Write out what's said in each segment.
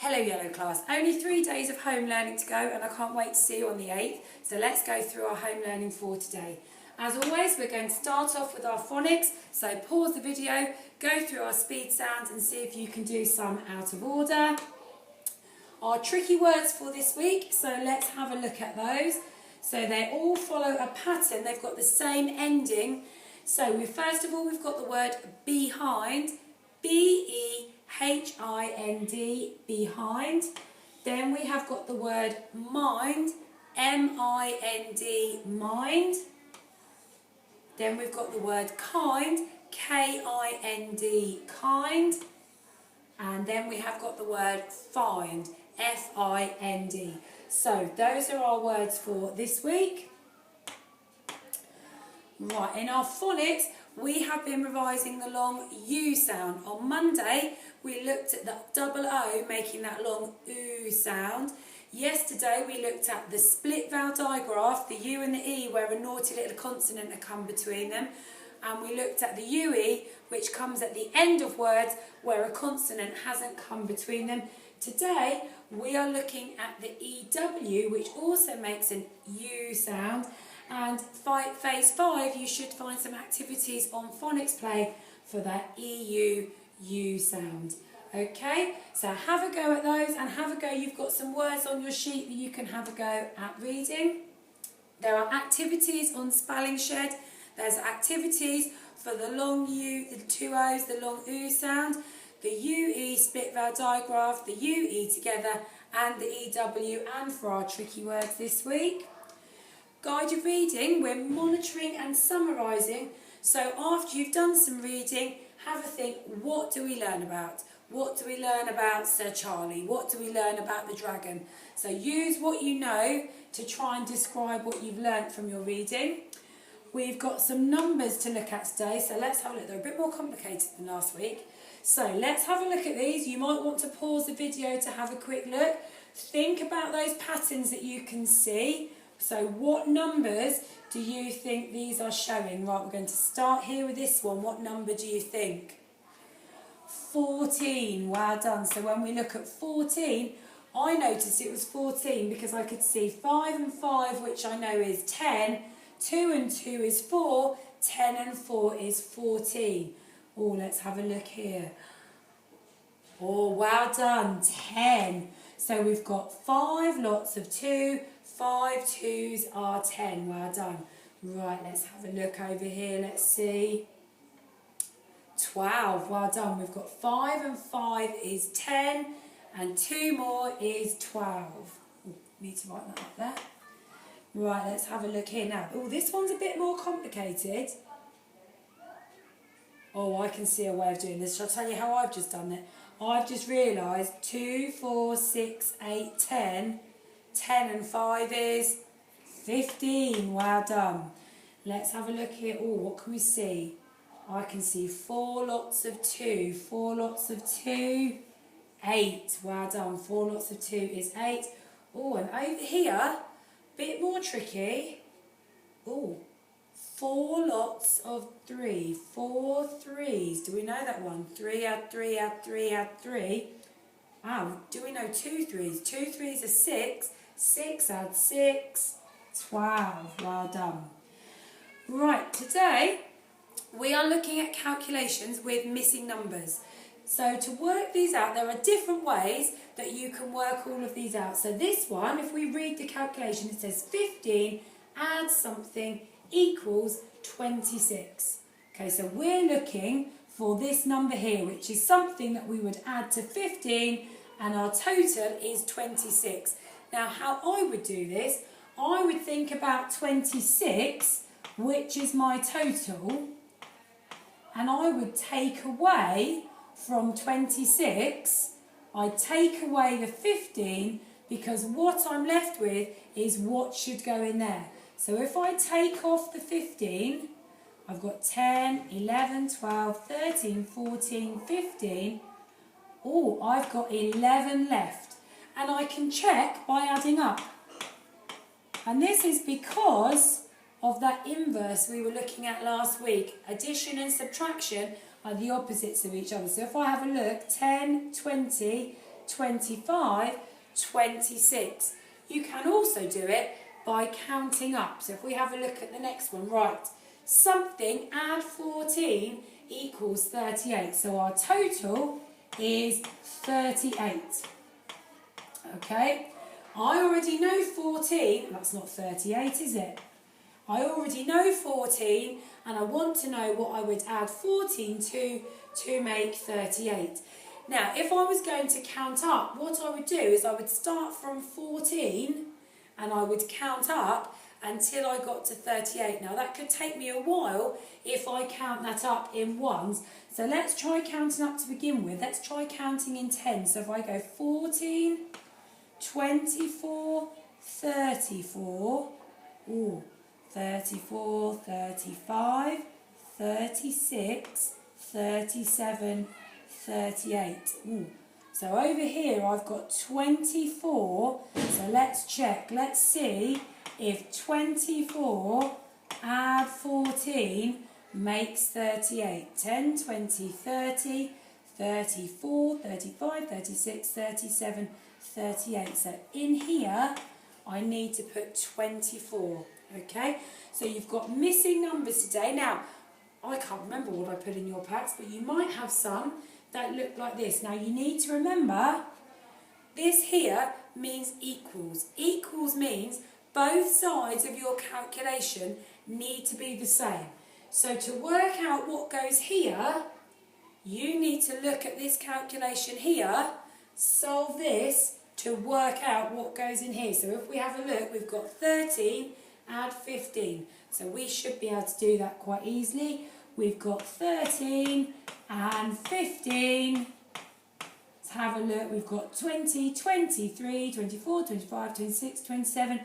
Hello Yellow class, only 3 days of home learning to go and I can't wait to see you on the 8th. So let's go through our home learning for today. As always, we're going to start off with our phonics, so pause the video, go through our speed sounds and see if you can do some out of order. Our tricky words for this week, so let's have a look at those. So they all follow a pattern, they've got the same ending. So first of all we've got the word behind, B-E-H-I-N-D, behind. Then we have got the word mind, M-I-N-D, mind. Then we've got the word kind, K-I-N-D, kind. And then we have got the word find, F-I-N-D. So those are our words for this week. Right, in our phonics, we have been revising the long U sound. On Monday, we looked at the double O, making that long oo sound. Yesterday, we looked at the split vowel digraph, the U and the E, where a naughty little consonant had come between them. And we looked at the UE, which comes at the end of words where a consonant hasn't come between them. Today, we are looking at the EW, which also makes an U sound. And phase 5, you should find some activities on Phonics Play for that EU sound. Okay, so have a go at those and have a go. You've got some words on your sheet that you can have a go at reading. There are activities on Spelling Shed. There's activities for the long U, the two O's, the long oo sound, the UE split vowel digraph, the UE together, and the EW, and for our tricky words this week. Guided reading, we're monitoring and summarising. So after you've done some reading, have a think, what do we learn about? What do we learn about Sir Charlie? What do we learn about the dragon? So use what you know to try and describe what you've learnt from your reading. We've got some numbers to look at today, so let's have a look. They're a bit more complicated than last week. So let's have a look at these. You might want to pause the video to have a quick look. Think about those patterns that you can see. So what numbers do you think these are showing? Right, we're going to start here with this one. What number do you think? 14. Well done. So when we look at 14, I noticed it was 14 because I could see 5 and 5, which I know is 10. 2 and 2 is 4. 10 and 4 is 14. Oh, let's have a look here. Oh, well done. 10. So we've got 5 lots of 2. 5 2s are 10. Well done. Right, let's have a look over here. Let's see. 12. Well done. We've got 5 and 5 is 10. And 2 more is 12. Oh, need to write that up there. Right, let's have a look here now. Oh, this one's a bit more complicated. Oh, I can see a way of doing this. Shall I tell you how I've just done it? I've just realised 2, 4, 6, 8, 10. 10 and 5 is 15. Well done. Let's have a look here. Oh, what can we see? I can see 4 lots of 2. 4 lots of 2, 8. Well done. 4 lots of 2 is 8. Oh, and over here, bit more tricky. Oh, 4 lots of 3. 4 3s. Do we know that one? 3 add 3 add 3 add 3. Wow, do we know 2 3s? 2 3s are 6. 6 add 6. 12. Well done. Right, today we are looking at calculations with missing numbers. So to work these out, there are different ways that you can work all of these out. So this one, if we read the calculation, it says 15 add something equals 26. Okay, so we're looking for this number here, which is something that we would add to 15, and our total is 26. Now, how I would do this, I would think about 26, which is my total, and I would take away from 26, I take away the 15, because what I'm left with is what should go in there. So if I take off the 15, I've got 10, 11, 12, 13, 14, 15. Oh, I've got 11 left. And I can check by adding up. And this is because of that inverse we were looking at last week. Addition and subtraction are the opposites of each other. So if I have a look, 10, 20, 25, 26. You can also do it by counting up. So if we have a look at the next one, right, something add 14 equals 38. So our total is 38. Okay, I already know 14, that's not 38, is it? I already know 14 and I want to know what I would add 14 to make 38. Now, if I was going to count up, what I would do is I would start from 14 and I would count up until I got to 38. Now, that could take me a while if I count that up in ones. So let's try counting up to begin with. Let's try counting in 10. So if I go 14, 24, 34, 34, 35, 36, 37, 38. So over here I've got 24. So let's check. Let's see if 24 add 14 makes 38. 10, 20, 30, 34, 35, 36, 37, 38. So in here I need to put 24. Okay, so you've got missing numbers today. Now, I can't remember what I put in your packs, but you might have some that look like this. Now, you need to remember, this here means equals. Equals means both sides of your calculation need to be the same. So to work out what goes here, you need to look at this calculation here, solve this to work out what goes in here. So if we have a look, we've got 13, add 15. So we should be able to do that quite easily. We've got 13 and 15. Let's have a look. We've got 20, 23, 24, 25, 26, 27,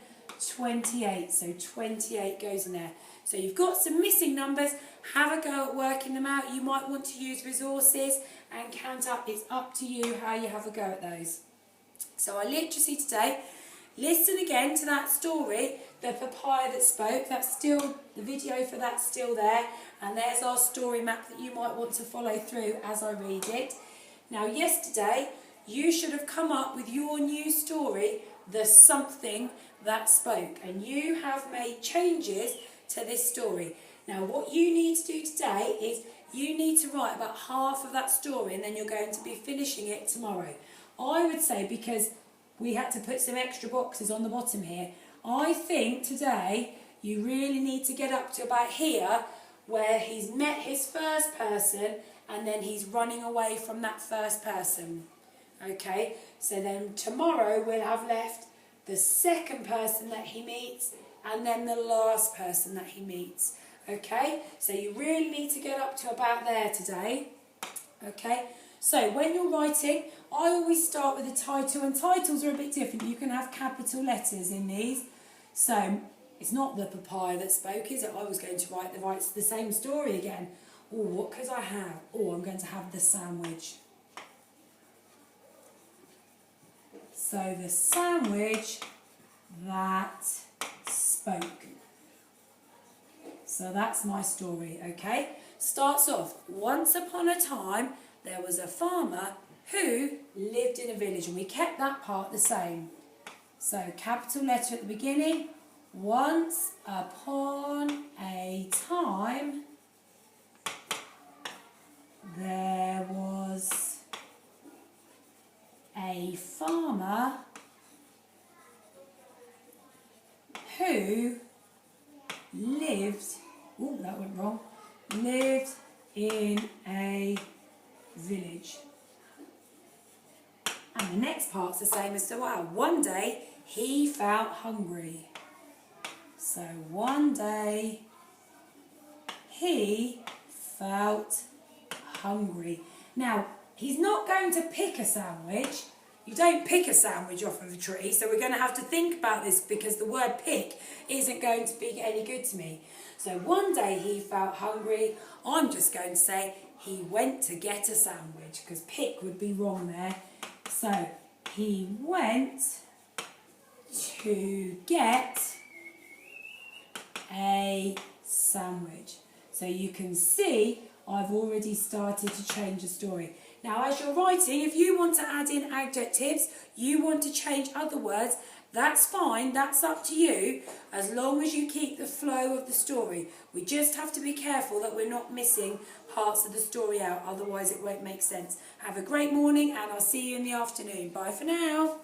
28. So 28 goes in there. So you've got some missing numbers. Have a go at working them out. You might want to use resources and count up. It's up to you how you have a go at those. So our literacy today, listen again to that story, the papaya that spoke. That's still, the video for that's still there. And there's our story map that you might want to follow through as I read it. Now, yesterday, you should have come up with your new story, the something that spoke. And you have made changes to this story. Now, what you need to do today is you need to write about half of that story and then you're going to be finishing it tomorrow. I would say, because we had to put some extra boxes on the bottom here, I think today you really need to get up to about here where he's met his first person and then he's running away from that first person. Okay, so then tomorrow we'll have left the second person that he meets and then the last person that he meets. Okay, so you really need to get up to about there today. Okay, so when you're writing, I always start with a title, and titles are a bit different. You can have capital letters in these. So it's not the papaya that spoke, is it? I was going to write the same story again. Oh, what could I have? Oh, I'm going to have the sandwich. So the sandwich that spoke. So that's my story, okay? Starts off, once upon a time, there was a farmer who lived in a village, and we kept that part the same. So capital letter at the beginning, once upon a time, there was a farmer who lived, oh, that went wrong, lived in a village. And the next part's the same as well. One day he felt hungry. So one day he felt hungry. Now, he's not going to pick a sandwich. You don't pick a sandwich off of a tree, so we're going to have to think about this because the word pick isn't going to be any good to me. So one day he felt hungry. I'm just going to say he went to get a sandwich because pick would be wrong there. So he went to get a sandwich. So you can see I've already started to change the story. Now, as you're writing, if you want to add in adjectives, you want to change other words, that's fine, that's up to you, as long as you keep the flow of the story. We just have to be careful that we're not missing parts of the story out, otherwise it won't make sense. Have a great morning, and I'll see you in the afternoon. Bye for now.